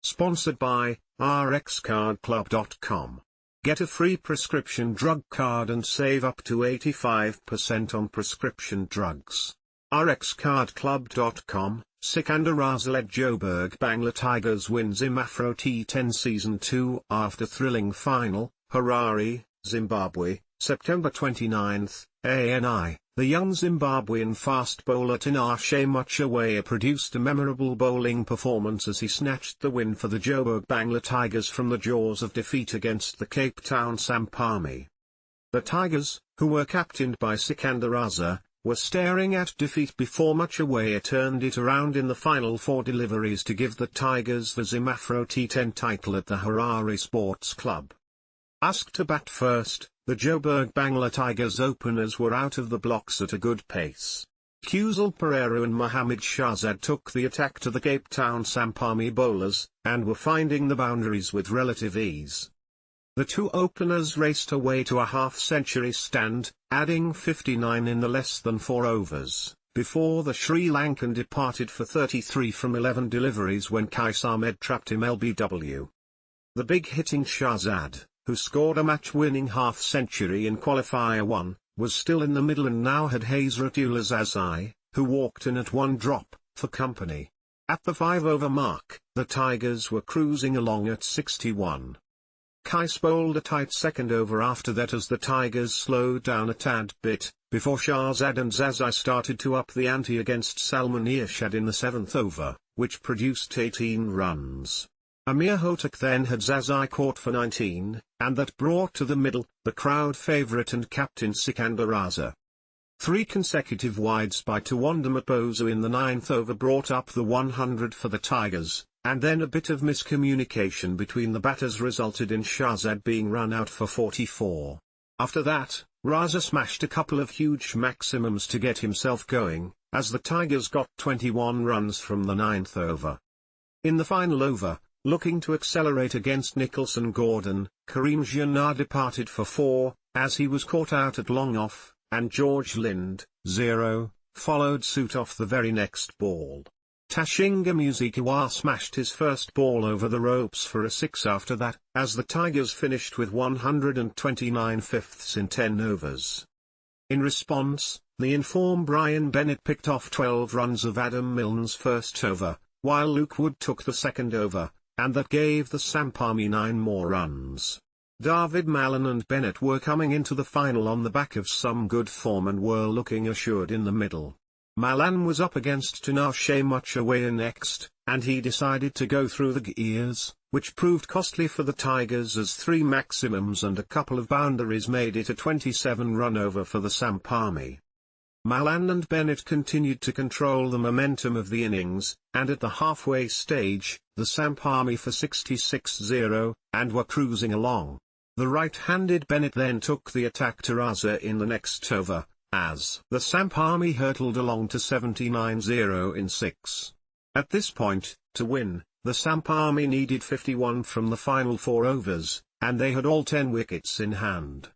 Sponsored by rxcardclub.com. Get a free prescription drug card and save up to 85% on prescription drugs. rxcardclub.com. Sikandar Raza led JoBurg Bangla Tigers win Zim Afro T10 Season 2 after thrilling final, Harare, Zimbabwe, September 29, ANI. The young Zimbabwean fast bowler Tinashe Muchawaya produced a memorable bowling performance as he snatched the win for the JoBurg Bangla Tigers from the jaws of defeat against the Cape Town Samp Army. The Tigers, who were captained by Sikandar Raza, were staring at defeat before Muchawaya turned it around in the final 4 deliveries to give the Tigers the Zim Afro T10 title at the Harare Sports Club. Asked to bat first, the JoBurg Bangla Tigers openers were out of the blocks at a good pace. Kusal, Perera and Mohammad Shahzad took the attack to the Cape Town Samp Army bowlers, and were finding the boundaries with relative ease. The two openers raced away to a half-century stand, adding 59 in the less than 4 overs, before the Sri Lankan departed for 33 from 11 deliveries when Qais Ahmed trapped him LBW. The big-hitting Shahzad, who scored a match-winning half-century in Qualifier 1, was still in the middle and now had Hazratullah Zazai, who walked in at 1 drop, for company. At the 5-over mark, the Tigers were cruising along at 61. Qais bowled a tight second over after that as the Tigers slowed down a tad bit, before Shahzad and Zazai started to up the ante against Salman Irshad in the 7th over, which produced 18 runs. Amir Hotak then had Zazai caught for 19, and that brought to the middle, the crowd favourite and captain Sikandar Raza. 3 consecutive wides by Tawanda Maposa in the 9th over brought up the 100 for the Tigers, and then a bit of miscommunication between the batters resulted in Shahzad being run out for 44. After that, Raza smashed a couple of huge maximums to get himself going, as the Tigers got 21 runs from the 9th over. In the final over, looking to accelerate against Nicholson Gordon, Karim Janat departed for 4, as he was caught out at long off, and George Linde, 0, followed suit off the very next ball. Tashinga Musekiwa smashed his first ball over the ropes for a 6 after that, as the Tigers finished with 129 fifths in 10 overs. In response, the informed Brian Bennett picked off 12 runs of Adam Milnes' first over, while Luke Wood took the second over, and that gave the Samp Army 9 more runs. Dawid Malan and Bennett were coming into the final on the back of some good form and were looking assured in the middle. Malan was up against Tinashe Muchawaya next, and he decided to go through the gears, which proved costly for the Tigers as 3 maximums and a couple of boundaries made it a 27-run over for the Samp Army. Malan and Bennett continued to control the momentum of the innings, and at the halfway stage, the Samp Army for 66-0, and were cruising along. The right-handed Bennett then took the attack to Raza in the next over, as the Samp Army hurtled along to 79-0 in 6. At this point, to win, the Samp Army needed 51 from the final 4 overs, and they had all 10 wickets in hand.